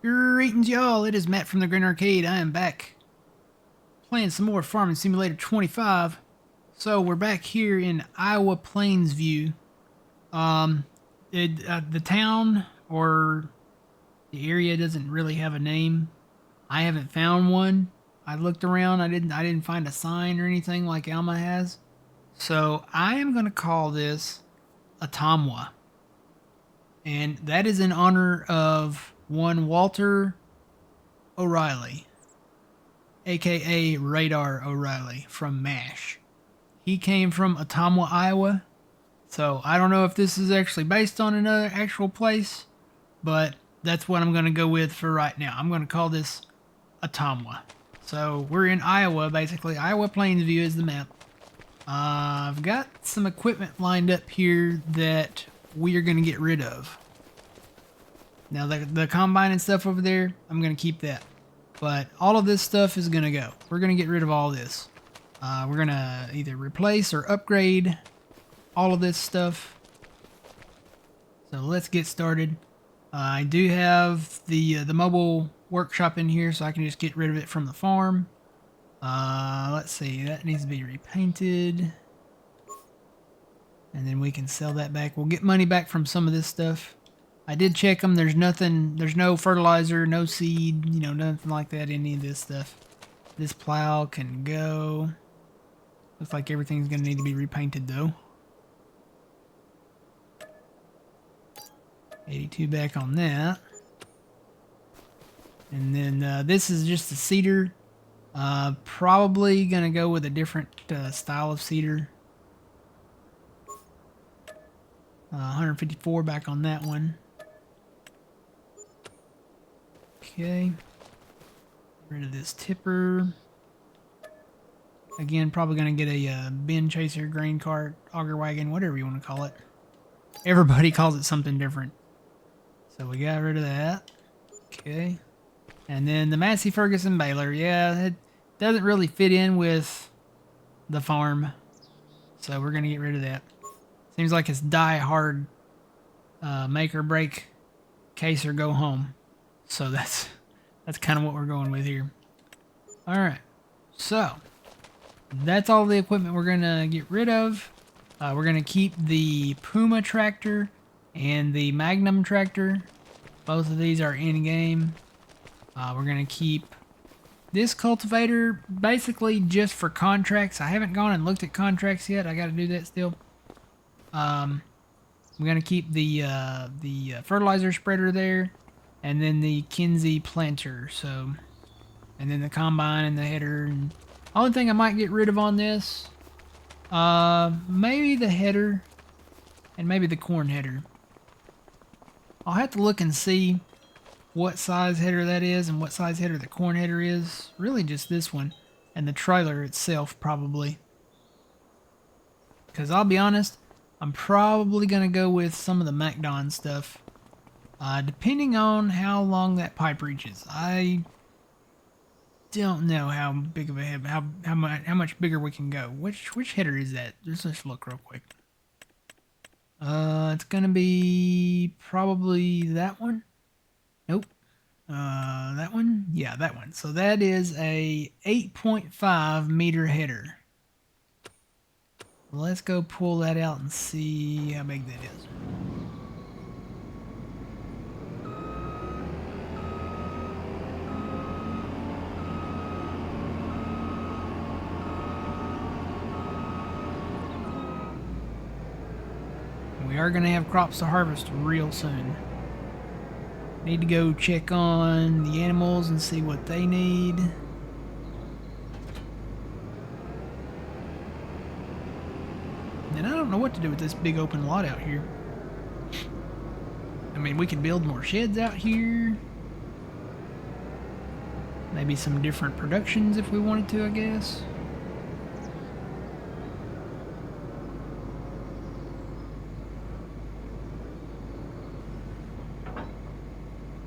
Greetings, y'all. It is Matt from the Green Arcade. I am back playing some more Farming Simulator 25. So we're back here in Iowa Plains View. The town or the area doesn't really have a name. I haven't found one. I looked around. I didn't find a sign or anything like Alma has. So I am gonna call this Atamwa, and that is in honor of one Walter O'Reilly, aka Radar O'Reilly from MASH. He came from Ottumwa, Iowa. So I don't know if this is actually based on another actual place, but that's what I'm going to go with for right now. I'm going to call this Ottumwa. So we're in Iowa, basically. Iowa Plains View is the map. I've got some equipment lined up here that we are going to get rid of. Now the combine and stuff over there, I'm going to keep that. But all of this stuff is going to go. We're going to get rid of all this. We're going to either replace or upgrade all of this stuff. So let's get started. I do have the mobile workshop in here, so I can just get rid of it from the farm. Let's see, that needs to be repainted. And then we can sell that back. We'll get money back from some of this stuff. I did check them. There's nothing, there's no fertilizer, no seed, you know, nothing like that in any of this stuff. This plow can go. Looks like everything's going to need to be repainted though. 82 back on that. And then this is just a cedar. Probably going to go with a different style of cedar. 154 back on that one. Okay. Get rid of this tipper. Again, probably going to get a bin chaser, grain cart, auger wagon, whatever you want to call it. Everybody calls it something different. So we got rid of that. Okay. And then the Massey Ferguson baler. Yeah, it doesn't really fit in with the farm. So we're going to get rid of that. Seems like it's die hard, make or break, case or go home. So that's kind of what we're going with here. All right, so that's all the equipment we're gonna get rid of. We're gonna keep the Puma tractor and the Magnum tractor. Both of these are in game. We're gonna keep this cultivator basically just for contracts. I haven't gone and looked at contracts yet. I got to do that still. I'm gonna keep the fertilizer spreader there, and then the Kinsey planter. So, and then the combine and the header. And only thing I might get rid of on this, maybe the header, and maybe the corn header. I'll have to look and see what size header that is and what size header the corn header is. Really, just this one, and the trailer itself probably. Because I'll be honest, I'm probably going to go with some of the MacDon stuff. Depending on how long that pipe reaches. I don't know how big of a head, how much bigger we can go. Which header is that? Let's just look real quick. It's going to be probably that one. Nope. That one? Yeah, that one. So that is a 8.5 meter header. Let's go pull that out and see how big that is. We are going to have crops to harvest real soon. Need to go check on the animals and see what they need. And I don't know what to do with this big open lot out here. I mean, we could build more sheds out here. Maybe some different productions if we wanted to, I guess.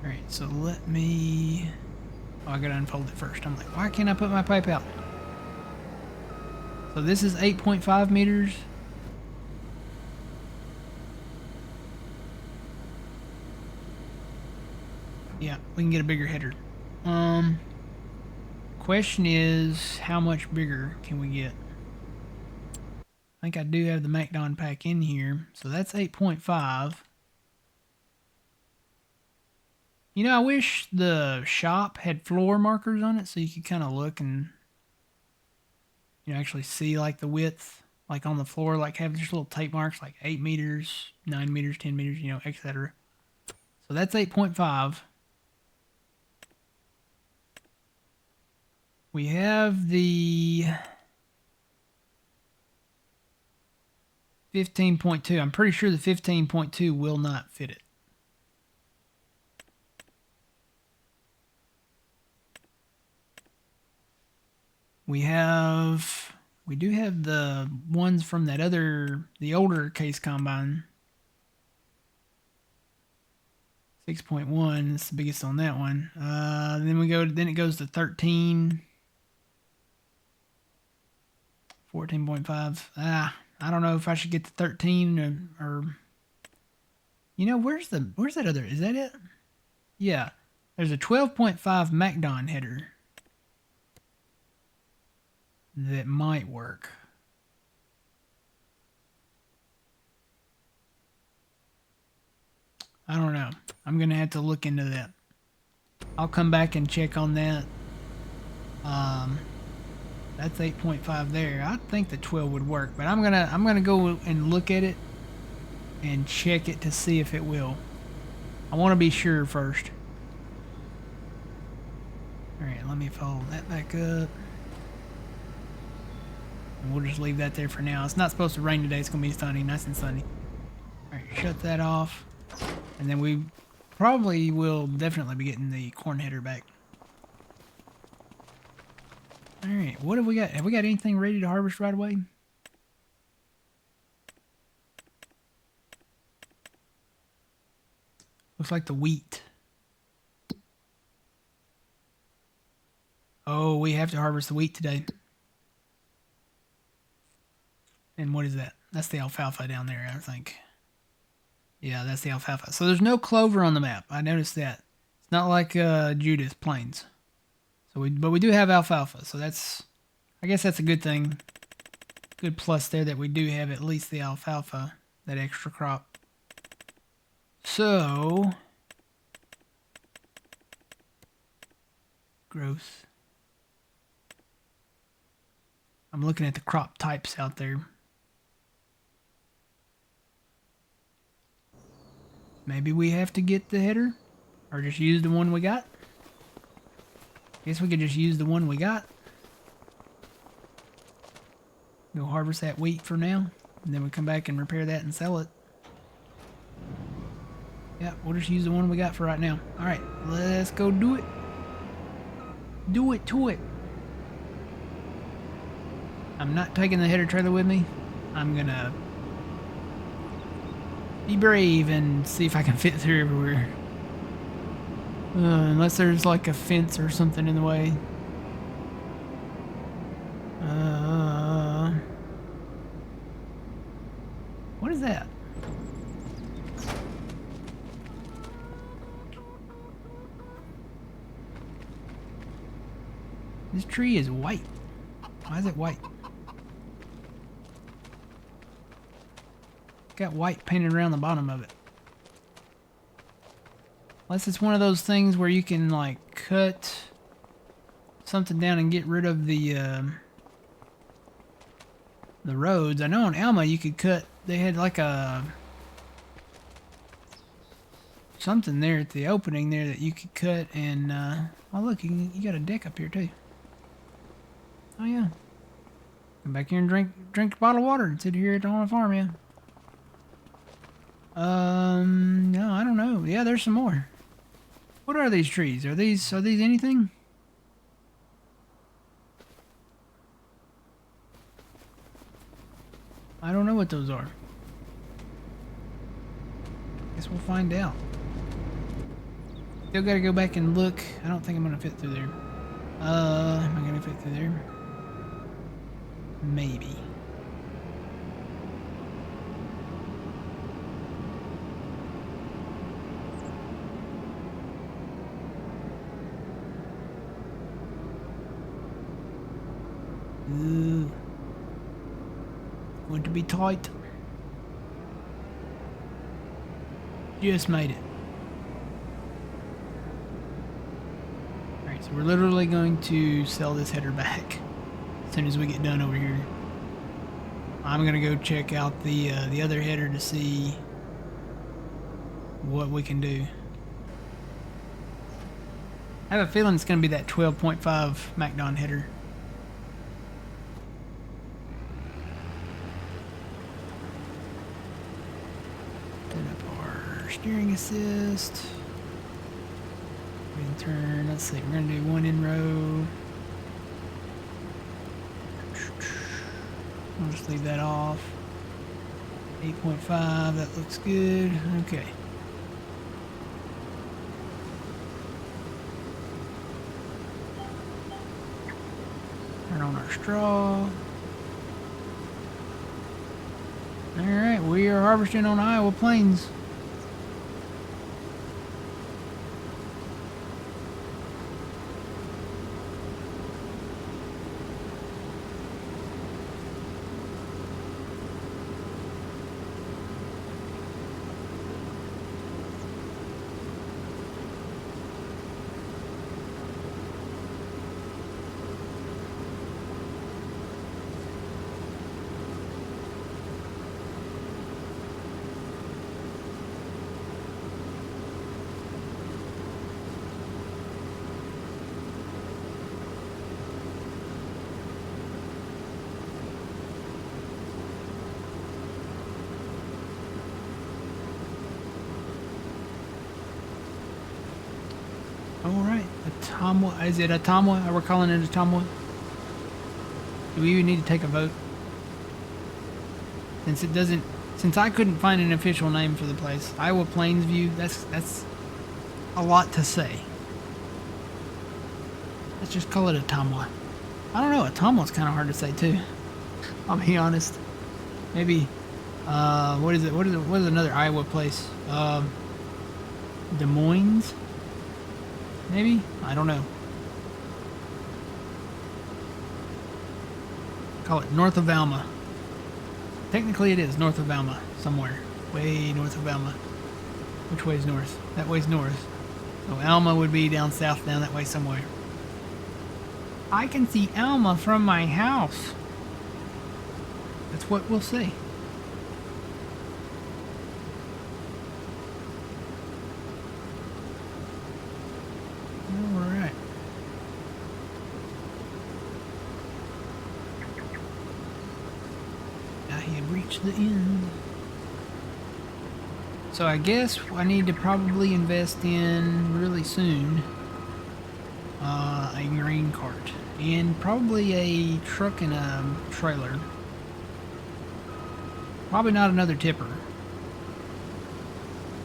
Alright, so let me... Oh, I gotta unfold it first. I'm like, why can't I put my pipe out? So this is 8.5 meters. Yeah, we can get a bigger header. Question is, how much bigger can we get? I think I do have the MacDon pack in here, so that's 8.5. You know, I wish the shop had floor markers on it so you could kind of look and, you know, actually see like the width, like on the floor, like have just little tape marks like 8 meters, 9 meters, 10 meters, you know, etc. So that's 8.5. We have the 15.2. I'm pretty sure the 15.2 will not fit it. We do have the ones from that the older case combine. 6.1 is the biggest on that one. Then it goes to 13. 14.5. I don't know if I should get the 13 or you know, where's that other? Is that it? Yeah. There's a 12.5 MacDon header that might work. I don't know. I'm going to have to look into that. I'll come back and check on that. That's 8.5 there. I think the 12 would work, but I'm gonna go and look at it and check it to see if it will. I want to be sure first. All right, let me fold that back up. And we'll just leave that there for now. It's not supposed to rain today. It's gonna be sunny, nice and sunny. All right, shut that off, and then we probably will definitely be getting the corn header back. All right, what have we got? Have we got anything ready to harvest right away? Looks like the wheat. Oh, we have to harvest the wheat today. And what is that? That's the alfalfa down there, I think. Yeah, that's the alfalfa. So there's no clover on the map. I noticed that. It's not like Judith Plains. But we do have alfalfa, so I guess that's a good thing. Good plus there that we do have at least the alfalfa, that extra crop. So, growth. I'm looking at the crop types out there. Maybe we have to get the header, or just use the one we got. Guess we could just use the one we got. Go harvest that wheat for now, and then we come back and repair that and sell it. Yeah, we'll just use the one we got for right now. All right, let's go do it. Do it to it. I'm not taking the header trailer with me. I'm gonna be brave and see if I can fit through everywhere. Unless there's like a fence or something in the way. What is that? This tree is white. Why is it white? Got white painted around the bottom of it. Unless it's one of those things where you can like cut something down and get rid of the roads. I know on Alma you could cut. They had like a something there at the opening there that you could cut and oh look, you got a deck up here too. Oh yeah. Come back here and drink a bottle of water and sit here on the farm, yeah. No, I don't know. Yeah, there's some more. What are these trees? Are these anything? I don't know what those are. Guess we'll find out. Still gotta go back and look. I don't think I'm gonna fit through there. Am I gonna fit through there? Maybe. Want to be tight. Just made it. Alright, so we're literally going to sell this header back as soon as we get done over here. I'm gonna go check out the other header to see what we can do. I have a feeling it's gonna be that 12.5 MacDon header. Turn up our steering assist. We can turn, let's see, we're gonna do one in row. I'll just leave that off. 8.5, that looks good. Okay. Turn on our straw. Alright, we are harvesting on Iowa Plains. Alright, Atomwa. Is it Atomwa? We're calling it Atomwa? Do we even need to take a vote? Since it doesn't, since I couldn't find an official name for the place. Iowa Plains View, that's a lot to say. Let's just call it Atomwa. I don't know, Atomwa's kind of hard to say too. I'll be honest. Maybe, what is it? What is another Iowa place? Des Moines? Maybe? I don't know. Call it north of Alma. Technically it is north of Alma, somewhere. Way north of Alma. Which way is north? That way's north. So Alma would be down south, down that way somewhere. I can see Alma from my house. That's what we'll see. Alright. I have reached the end. So I guess I need to probably invest in really soon a grain cart and probably a truck and a trailer. Probably not another tipper.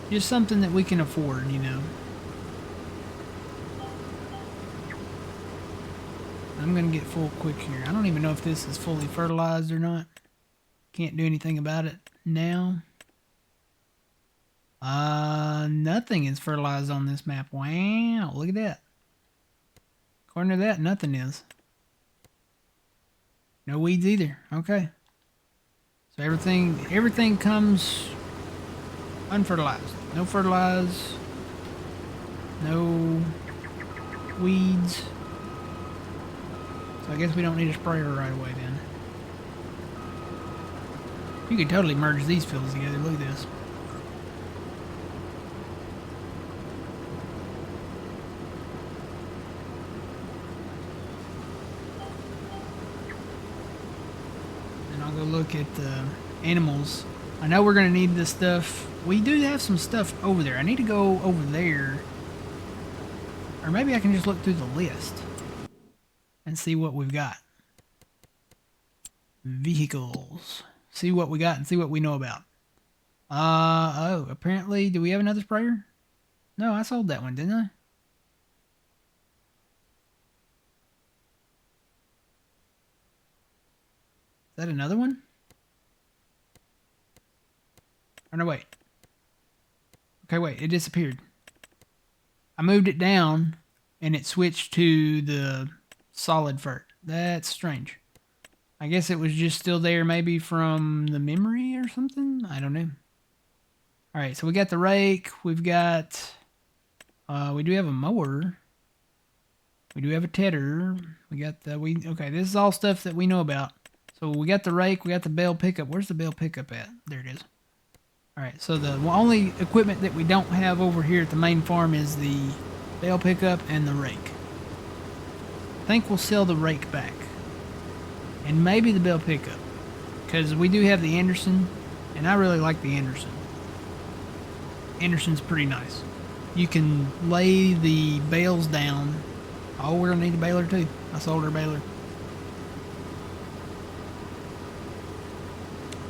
Just something that we can afford, you know. I'm gonna get full quick here. I don't even know if this is fully fertilized or not. Can't do anything about it now. Nothing is fertilized on this map. Wow, look at that. According to that, nothing is. No weeds either. Okay. So everything comes unfertilized. No fertilized. No weeds. So I guess we don't need a sprayer right away then. You could totally merge these fields together. Look at this. And I'll go look at the animals. I know we're going to need this stuff. We do have some stuff over there. I need to go over there. Or maybe I can just look through the list and see what we've got. Vehicles. See what we got and see what we know about. Oh, apparently, do we have another sprayer? No, I sold that one, didn't I? Is that another one? Or no, wait. Okay, wait, it disappeared. I moved it down and it switched to the solid fert. That's strange. I guess it was just still there maybe from the memory or something. I don't know. All right, so we got the rake. We've got, we do have a mower. We do have a tedder. We got the, okay, this is all stuff that we know about. So we got the rake, we got the bale pickup. Where's the bale pickup at? There it is. All right, so the only equipment that we don't have over here at the main farm is the bale pickup and the rake. I think we'll sell the rake back. And maybe the bale pickup. Because we do have the Anderson, and I really like the Anderson. Anderson's pretty nice. You can lay the bales down. Oh, we're going to need a baler too. I sold her a baler.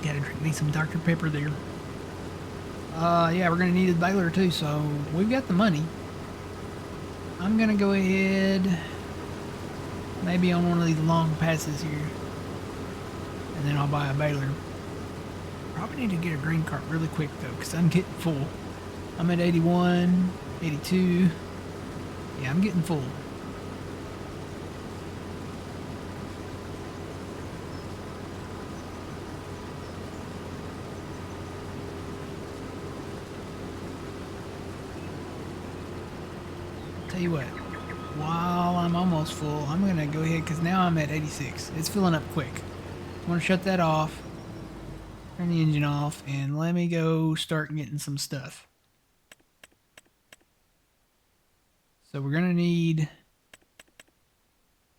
Gotta drink me some Dr. Pepper there. Yeah, we're going to need a baler too, so we've got the money. I'm going to go ahead, maybe on one of these long passes here, and then I'll buy a baler. Probably need to get a grain cart really quick though, because I'm getting full. I'm at 81, 82. Yeah, I'm getting full. Tell you what, while I'm almost full, I'm going to go ahead, because now I'm at 86. It's filling up quick. I'm going to shut that off, turn the engine off, and let me go start getting some stuff. So we're going to need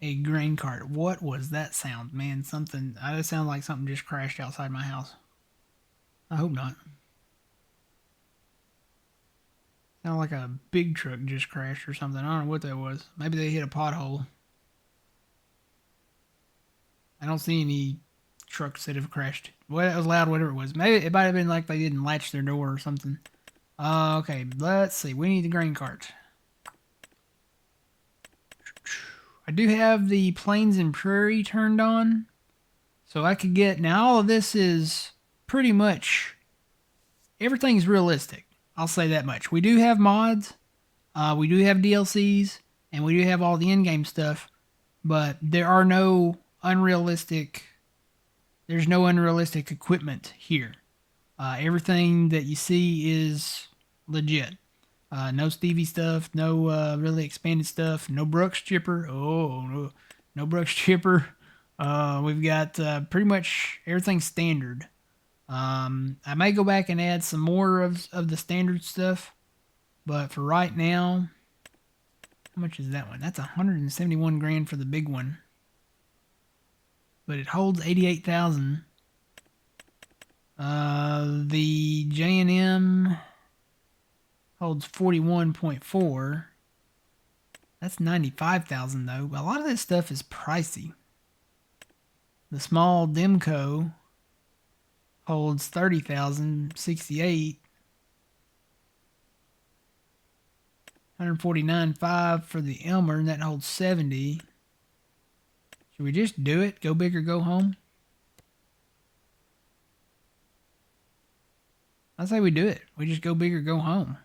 a grain cart. What was that sound? Man, something, that sounded like something just crashed outside my house. I hope not. Sounded like a big truck just crashed or something. I don't know what that was. Maybe they hit a pothole. I don't see any trucks that have crashed. Well, it was loud, whatever it was. Maybe it might have been like they didn't latch their door or something. Okay, let's see. We need the grain cart. I do have the Plains and Prairie turned on. So I could get... Now, all of this is pretty much... Everything's realistic. I'll say that much. We do have mods. We do have DLCs. And we do have all the in-game stuff. But there are no unrealistic... There's no unrealistic equipment here. Everything that you see is legit. No Stevie stuff, no really expanded stuff, no Brooks chipper. Oh, no Brooks chipper. We've got pretty much everything standard. I may go back and add some more of the standard stuff, but for right now, how much is that one? That's 171 grand for the big one, but it holds 88,000. The J&M holds 41.4. That's 95,000 though. A lot of this stuff is pricey. The small Demco holds 30,000, 68. 149.5 for the Elmer, and that holds 70. Should we just do it? Go big or go home? I say we do it. We just go big or go home.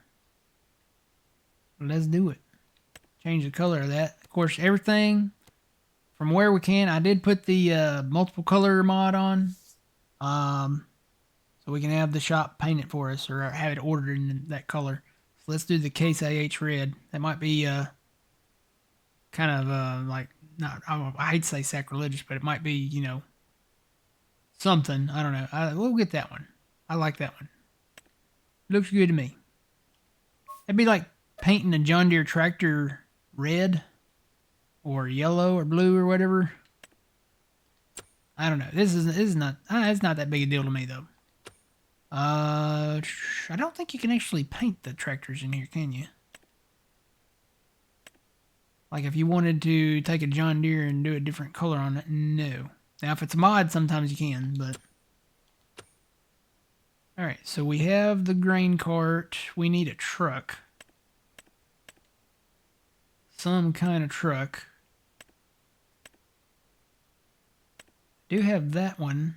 Let's do it. Change the color of that. Of course, everything from where we can. I did put the multiple color mod on. So we can have the shop paint it for us or have it ordered in that color. So let's do the Case AH red. That might be kind of like, not, I hate to say sacrilegious, but it might be, you know, something. I don't know. We'll get that one. I like that one. Looks good to me. It'd be like painting a John Deere tractor red or yellow or blue or whatever. I don't know. This is not. It's not that big a deal to me though. I don't think you can actually paint the tractors in here, can you? Like if you wanted to take a John Deere and do a different color on it, no. Now if it's a mod, sometimes you can, but. Alright, so we have the grain cart. We need a truck. Some kind of truck. Do have that one.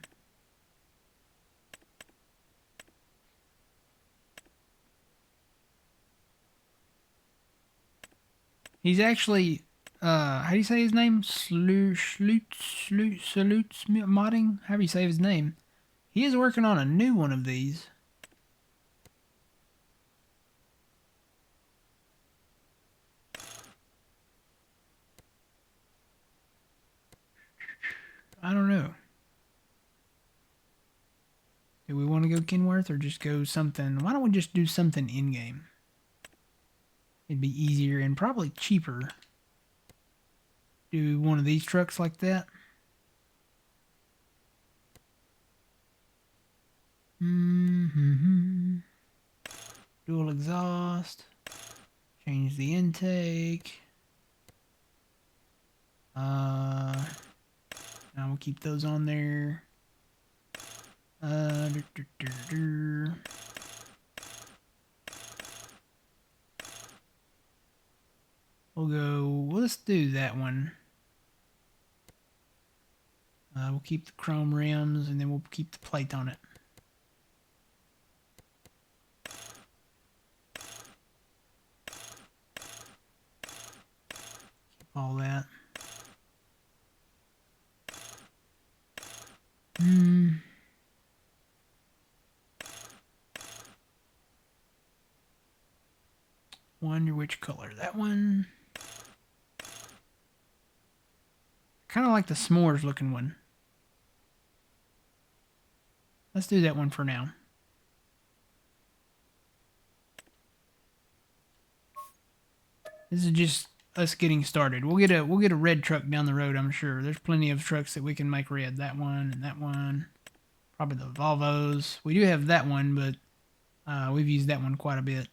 He's actually how do you say his name? Salutes modding? How do you say his name? He is working on a new one of these. I don't know. Do we want to go Kenworth or just go something? Why don't we just do something in-game? It'd be easier and probably cheaper. Do one of these trucks like that. Dual exhaust. Change the intake. Now we'll keep those on there. Let's do that one. We'll keep the chrome rims and then we'll keep the plate on it. Keep all that. Wonder which color. That one. Kind of like the s'mores looking one. Let's do that one for now. This is just us getting started. We'll get a red truck down the road, I'm sure. There's plenty of trucks that we can make red. That one and that one. Probably the Volvos. We do have that one, but we've used that one quite a bit.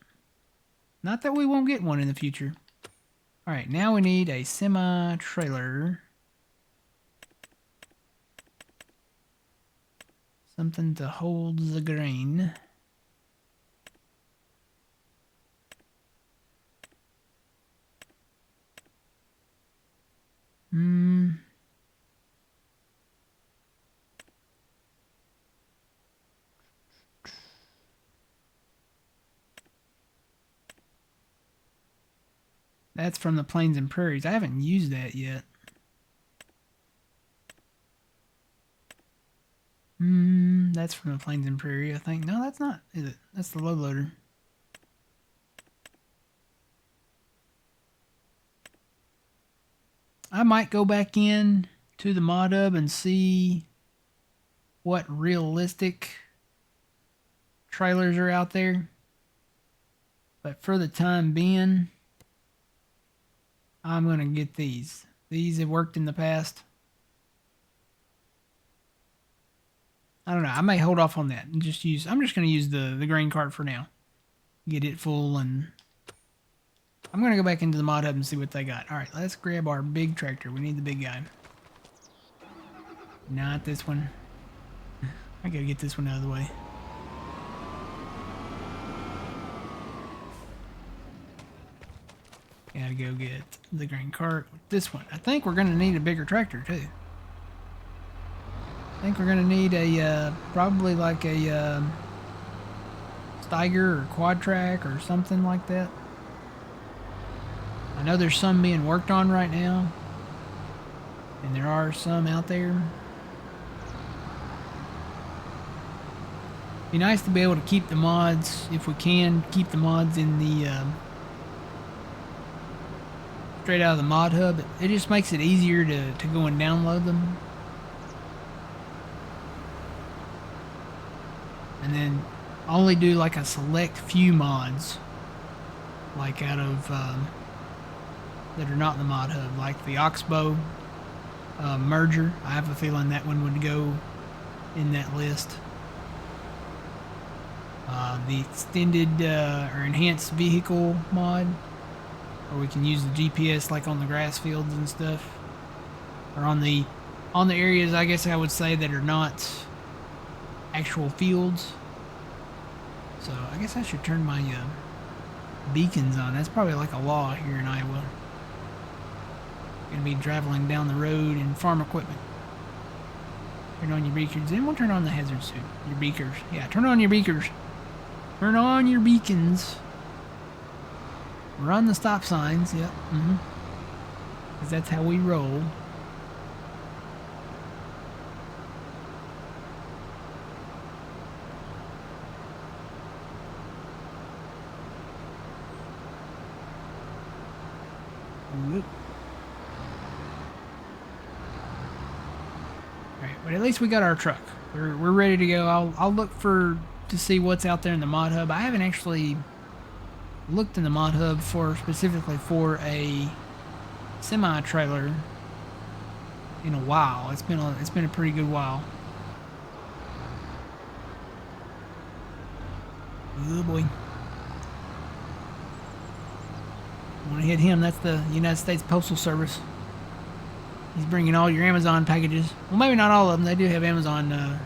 Not that we won't get one in the future. Alright, now we need a semi-trailer. Something to hold the grain. That's from the Plains and Prairies. I haven't used that yet. That's from the Plains and Prairie, I think. No, that's not, is it? That's the low loader. I might go back in to the mod hub and see what realistic trailers are out there. But for the time being, I'm going to get these. These have worked in the past. I don't know. I may hold off on that and just use... I'm just going to use the grain cart for now. Get it full and... I'm going to go back into the mod hub and see what they got. Alright, let's grab our big tractor. We need the big guy. Not this one. I got to get this one out of the way. Gotta go get the grain cart with this one. I think we're going to need a bigger tractor too. I think we're going to need a, probably like a Steiger or quad track or something like that. I know there's some being worked on right now. And there are some out there. Be nice to be able to keep the mods, if we can, keep the mods in the... straight out of the mod hub. It just makes it easier to go and download them. And then only do like a select few mods, like out of that are not in the mod hub, like the Oxbow merger. I have a feeling that one would go in that list. The extended or enhanced vehicle mod, or we can use the GPS like on the grass fields and stuff, or on the areas, I guess I would say, that are not actual fields. So I guess I should turn my beacons on. That's probably like a law here in Iowa. Gonna be traveling down the road in farm equipment. Turn on your beakers. Then we'll turn on the hazard suit. Your beakers. Yeah, turn on your beakers. Turn on your beacons. Run the stop signs. Yep. Because that's how we roll. Whoop. Alright, but at least we got our truck. We're ready to go. I'll look to see what's out there in the mod hub. I haven't actually looked in the mod hub specifically for a semi trailer in a while. It's been a pretty good while. Oh boy. I want to hit him. That's the United States Postal Service. He's bringing all your Amazon packages. Well, maybe not all of them. They do have Amazon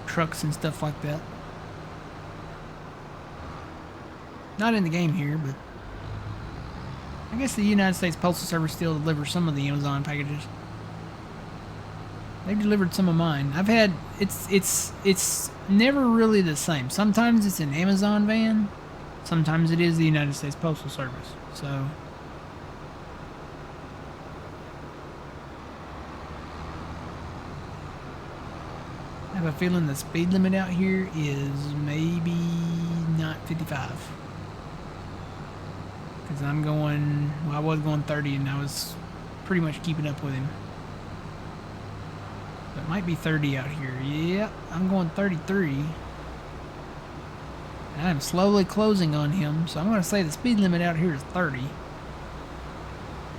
trucks and stuff like that. Not in the game here, but I guess the United States Postal Service still delivers some of the Amazon packages. They've delivered some of mine. I've had it's never really the same. Sometimes it's an Amazon van. Sometimes it is the United States Postal Service. So I have a feeling the speed limit out here is maybe not 55. Because I'm going, well, I was going 30 and I was pretty much keeping up with him. But it might be 30 out here. Yeah, I'm going 33. And I'm slowly closing on him, so I'm going to say the speed limit out here is 30.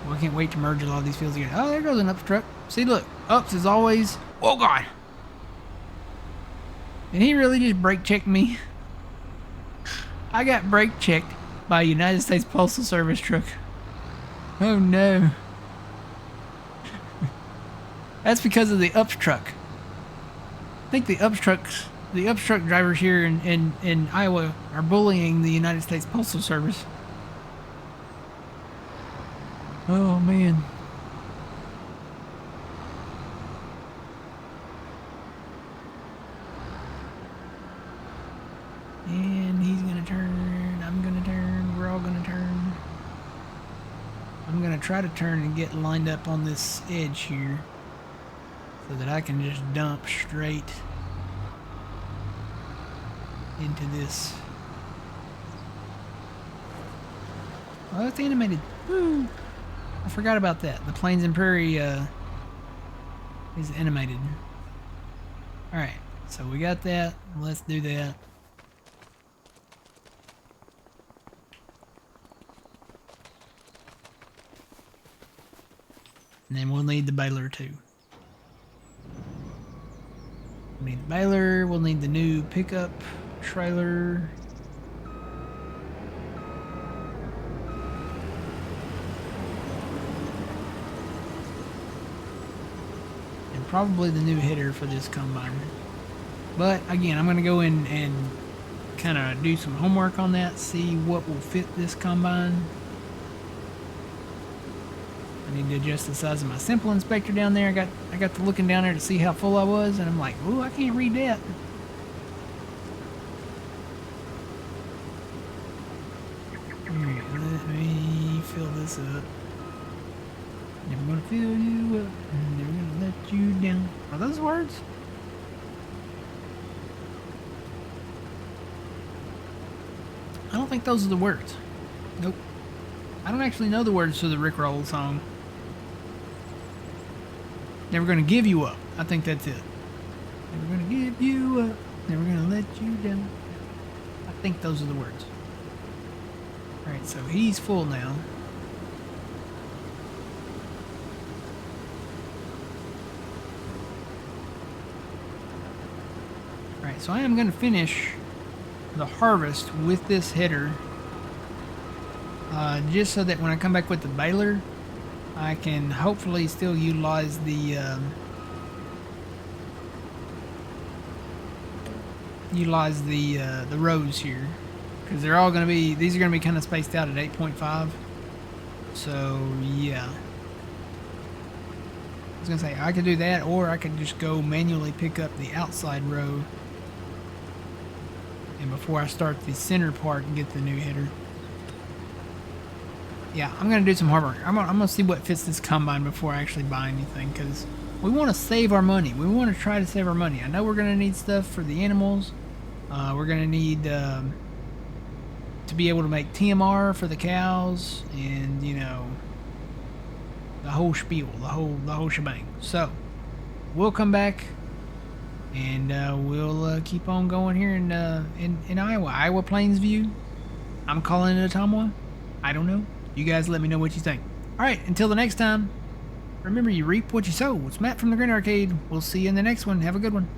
Well, I can't wait to merge a lot of these fields again. Oh, there goes an ups truck. See, look, ups is always, oh God. And he really just brake checked me. I got brake checked by a United States Postal Service truck. Oh no. That's because of the ups truck. I think the ups truck drivers here in Iowa are bullying the United States Postal Service. Oh man. And he's gonna turn, I'm gonna turn, we're all gonna turn. I'm gonna try to turn and get lined up on this edge here so that I can just dump straight into this. Oh, it's animated. Woo! I forgot about that. The Plains and Prairie is animated. Alright, so we got that. Let's do that. And then we'll need the baler too. We'll need the baler, we'll need the new pickup trailer. And probably the new header for this combine. But again, I'm going to go in and kind of do some homework on that, see what will fit this combine. I need to adjust the size of my simple inspector down there. I got to looking down there to see how full I was, and I'm like, ooh, I can't read that. Let me fill this up. Never gonna fill you up, never gonna let you down. Are those words? I don't think those are the words. Nope. I don't actually know the words to the Rickroll song. Never gonna give you up. I think that's it. Never gonna give you up. Never gonna let you down. I think those are the words. Alright, so he's full now. Alright, so I am gonna finish the harvest with this header. Just so that when I come back with the baler, I can hopefully still utilize the rows here, because they're all going to be, these are going to be kind of spaced out at 8.5. So yeah, I was going to say I could do that, or I could just go manually pick up the outside row, and before I start the center part, get the new header. Yeah, I'm gonna do some hard work. I'm gonna see what fits this combine before I actually buy anything, because we want to save our money. We want to try to save our money. I know we're gonna need stuff for the animals. We're gonna need to be able to make TMR for the cows, and you know, the whole spiel, the whole shebang. So we'll come back and we'll keep on going here in Iowa Plainsview. I'm calling it a Ottumwa. I don't know. You guys let me know what you think. All right, until the next time, remember you reap what you sow. It's Matt from the Green Arcade. We'll see you in the next one. Have a good one.